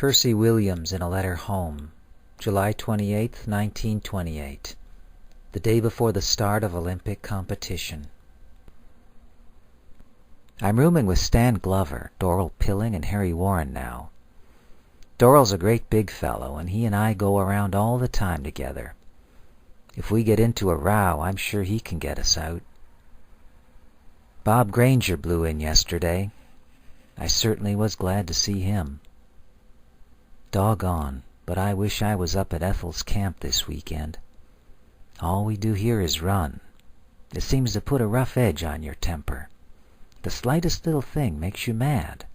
Percy Williams in a letter home, July 28, 1928, the day before the start of Olympic competition. I'm rooming with Stan Glover, Dorrell Pilling, and Harry Warren now. Dorrell's a great big fellow, and he and I go around all the time together. If we get into a row, I'm sure he can get us out. Bob Granger blew in yesterday. I certainly was glad to see him. Doggone, but I wish I was up at Ethel's camp this weekend. All we do here is run. It seems to put a rough edge on your temper. The slightest little thing makes you mad.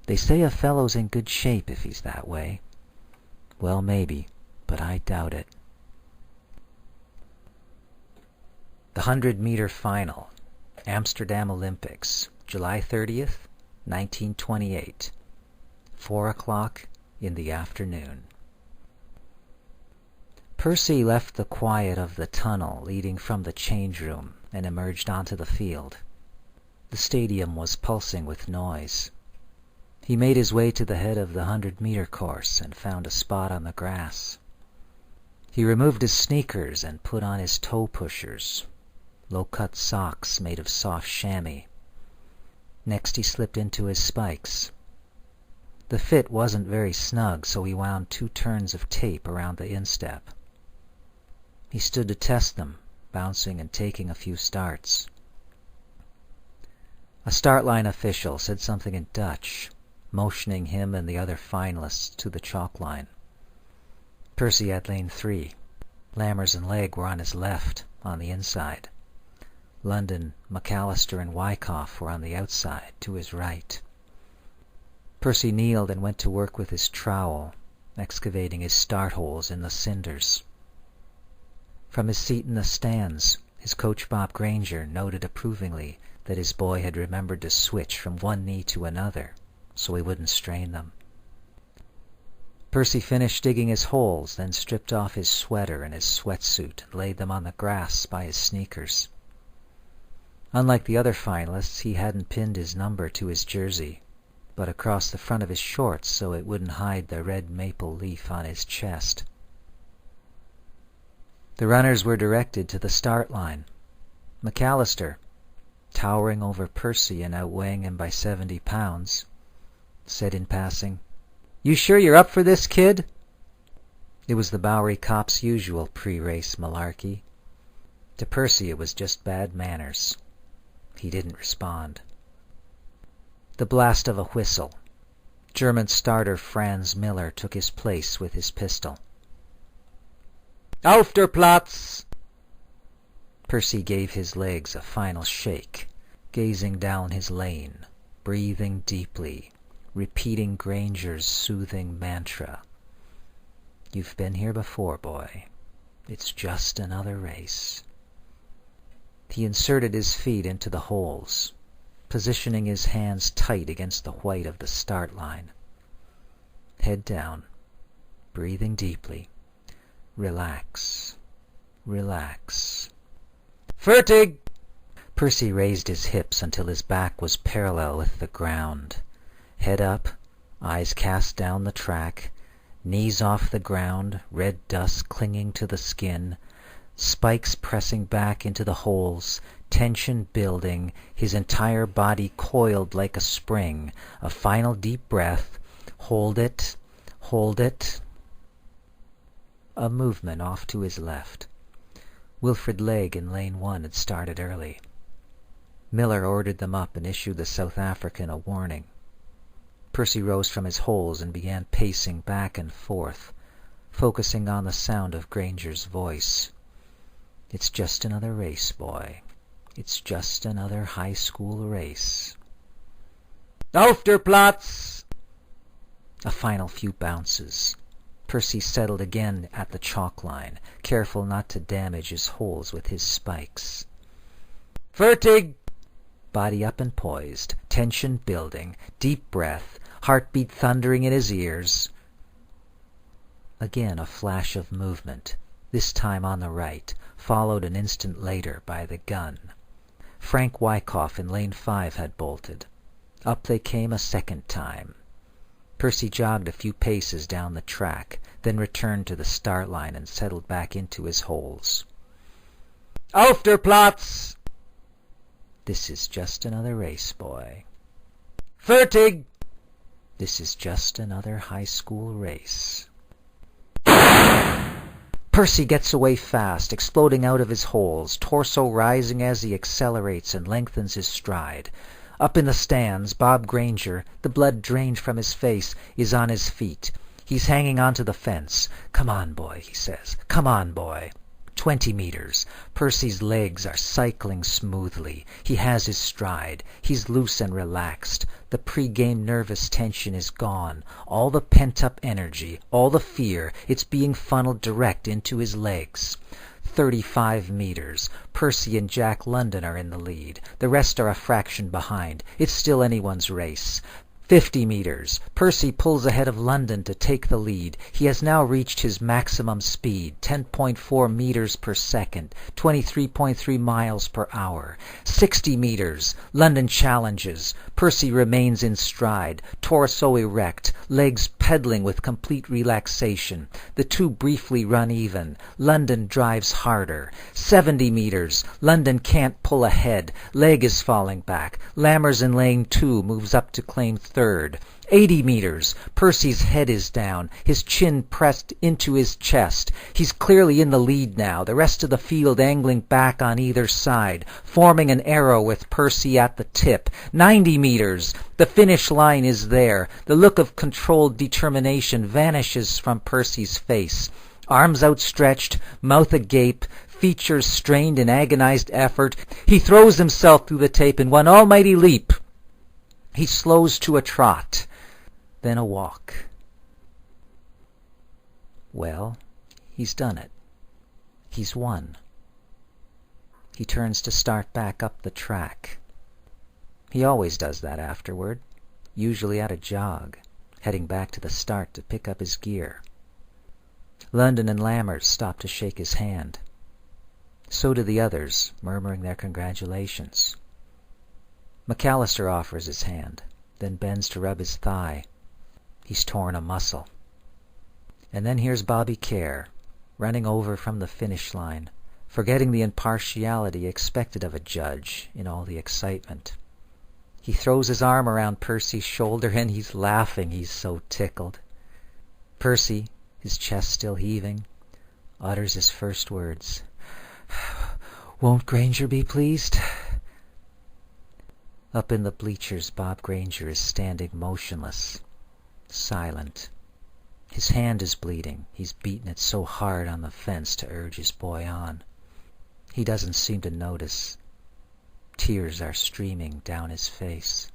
They say a fellow's in good shape if he's that way. Well, maybe, but I doubt it. The 100-meter final, Amsterdam Olympics, July 30th, 1928, 4 o'clock in the afternoon. Percy left the quiet of the tunnel leading from the change room and emerged onto the field. The stadium was pulsing with noise. He made his way to the head of the 100-meter course and found a spot on the grass. He removed his sneakers and put on his toe pushers, low-cut socks made of soft chamois. Next he slipped into his spikes. The fit wasn't very snug, so he wound 2 turns of tape around the instep. He stood to test them, bouncing and taking a few starts. A start line official said something in Dutch, motioning him and the other finalists to the chalk line. Percy had lane 3. Lammers and Legg were on his left, on the inside. London, McAllister, and Wyckoff were on the outside, to his right. Percy kneeled and went to work with his trowel, excavating his start holes in the cinders. From his seat in the stands, his coach Bob Granger noted approvingly that his boy had remembered to switch from one knee to another, so he wouldn't strain them. Percy finished digging his holes, then stripped off his sweater and his sweatsuit and laid them on the grass by his sneakers. Unlike the other finalists, he hadn't pinned his number to his jersey, but across the front of his shorts so it wouldn't hide the red maple leaf on his chest. The runners were directed to the start line. McAllister, towering over Percy and outweighing him by 70 pounds, said in passing, "You sure you're up for this, kid?" It was the Bowery cop's usual pre-race malarkey. To Percy it was just bad manners. He didn't respond. The blast of a whistle. German starter Franz Miller took his place with his pistol. "Auf der Platz!" Percy gave his legs a final shake, gazing down his lane, breathing deeply, repeating Granger's soothing mantra. "You've been here before, boy. It's just another race." He inserted his feet into the holes, positioning his hands tight against the white of the start line. Head down, breathing deeply. Relax, relax. "Fertig!" Percy raised his hips until his back was parallel with the ground. Head up, eyes cast down the track, knees off the ground, red dust clinging to the skin, spikes pressing back into the holes, tension building, his entire body coiled like a spring. A final deep breath. Hold it, hold it. A movement off to his left. Wilfred Legg in lane 1 had started early. Miller ordered them up and issued the South African a warning. Percy rose from his holes and began pacing back and forth, focusing on the sound of Granger's voice. "It's just another race, boy. It's just another high school race." "Auf der Platz!" A final few bounces. Percy settled again at the chalk line, careful not to damage his holes with his spikes. "Fertig!" Body up and poised, tension building, deep breath, heartbeat thundering in his ears. Again a flash of movement, this time on the right, followed an instant later by the gun. Frank Wyckoff in lane 5 had bolted. Up they came a second time. Percy jogged a few paces down the track, then returned to the start line and settled back into his holes. "Auf der Platz!" "This is just another race, boy." "Fertig!" "This is just another high school race." Percy gets away fast, exploding out of his holes, torso rising as he accelerates and lengthens his stride. Up in the stands, Bob Granger, the blood drained from his face, is on his feet. He's hanging onto the fence. "Come on, boy," he says. "Come on, boy." 20 meters. Percy's legs are cycling smoothly. He has his stride. He's loose and relaxed. The pre-game nervous tension is gone. All the pent-up energy, all the fear, it's being funneled direct into his legs. 35 meters. Percy and Jack London are in the lead. The rest are a fraction behind. It's still anyone's race. 50 meters. Percy pulls ahead of London to take the lead. He has now reached his maximum speed, 10.4 meters per second, 23.3 miles per hour. 60 meters. London challenges. Percy remains in stride, torso erect, legs pedaling with complete relaxation. The two briefly run even. London drives harder. 70 meters. London can't pull ahead. Leg is falling back. Lammers in lane 2 moves up to claim third. 80 meters. Percy's head is down, his chin pressed into his chest. He's clearly in the lead now, the rest of the field angling back on either side, forming an arrow with Percy at the tip. 90 meters. The finish line is there. The look of controlled determination vanishes from Percy's face. Arms outstretched, mouth agape, features strained in agonized effort, he throws himself through the tape in one almighty leap. He slows to a trot, then a walk. Well, he's done it. He's won. He turns to start back up the track. He always does that afterward, usually at a jog, heading back to the start to pick up his gear. London and Lammers stop to shake his hand. So do the others, murmuring their congratulations. McAllister offers his hand, then bends to rub his thigh. He's torn a muscle. And then here's Bobby Kerr, running over from the finish line, forgetting the impartiality expected of a judge in all the excitement. He throws his arm around Percy's shoulder and he's laughing, he's so tickled. Percy, his chest still heaving, utters his first words. "Won't Granger be pleased?" Up in the bleachers, Bob Granger is standing motionless, silent. His hand is bleeding. He's beaten it so hard on the fence to urge his boy on. He doesn't seem to notice. Tears are streaming down his face.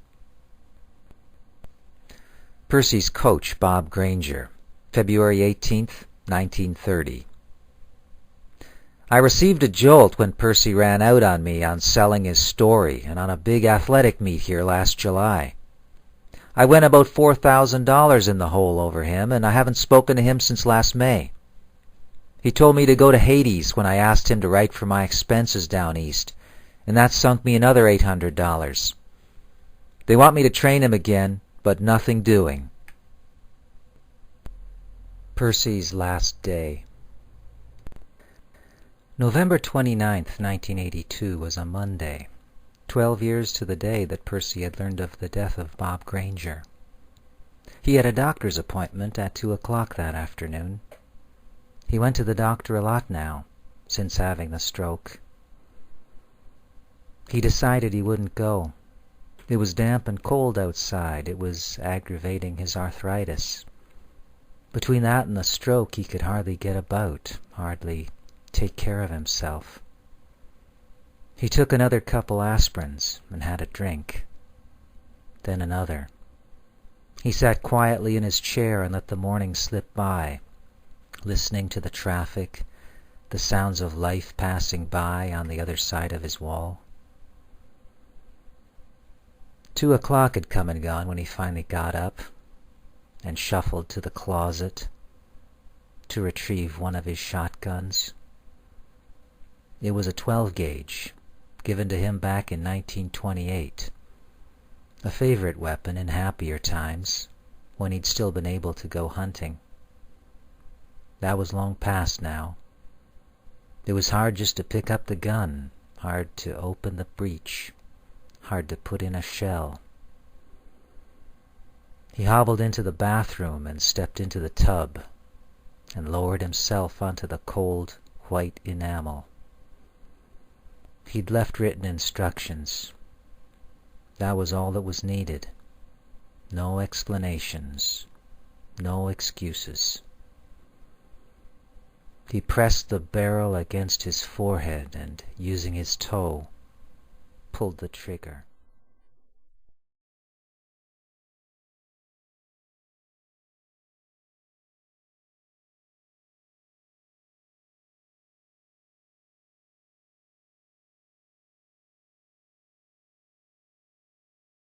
Percy's coach, Bob Granger, February 18th, 1930. I received a jolt when Percy ran out on me on selling his story and on a big athletic meet here last July. I went about $4,000 in the hole over him, and I haven't spoken to him since last May. He told me to go to Hades when I asked him to write for my expenses down east, and that sunk me another $800. They want me to train him again, but nothing doing. Percy's last day. November 29th, 1982 was a Monday, 12 years to the day that Percy had learned of the death of Bob Granger. He had a doctor's appointment at 2 o'clock that afternoon. He went to the doctor a lot now, since having the stroke. He decided he wouldn't go. It was damp and cold outside. It was aggravating his arthritis. Between that and the stroke, he could hardly get about, hardly take care of himself. He took another couple aspirins and had a drink. Then another. He sat quietly in his chair and let the morning slip by, listening to the traffic, the sounds of life passing by on the other side of his wall. 2 o'clock had come and gone when he finally got up and shuffled to the closet to retrieve one of his shotguns. It was a 12-gauge, given to him back in 1928, a favorite weapon in happier times, when he'd still been able to go hunting. That was long past now. It was hard just to pick up the gun, hard to open the breech, hard to put in a shell. He hobbled into the bathroom and stepped into the tub and lowered himself onto the cold, white enamel. He'd left written instructions. That was all that was needed. No explanations, no excuses. He pressed the barrel against his forehead and, using his toe, pulled the trigger.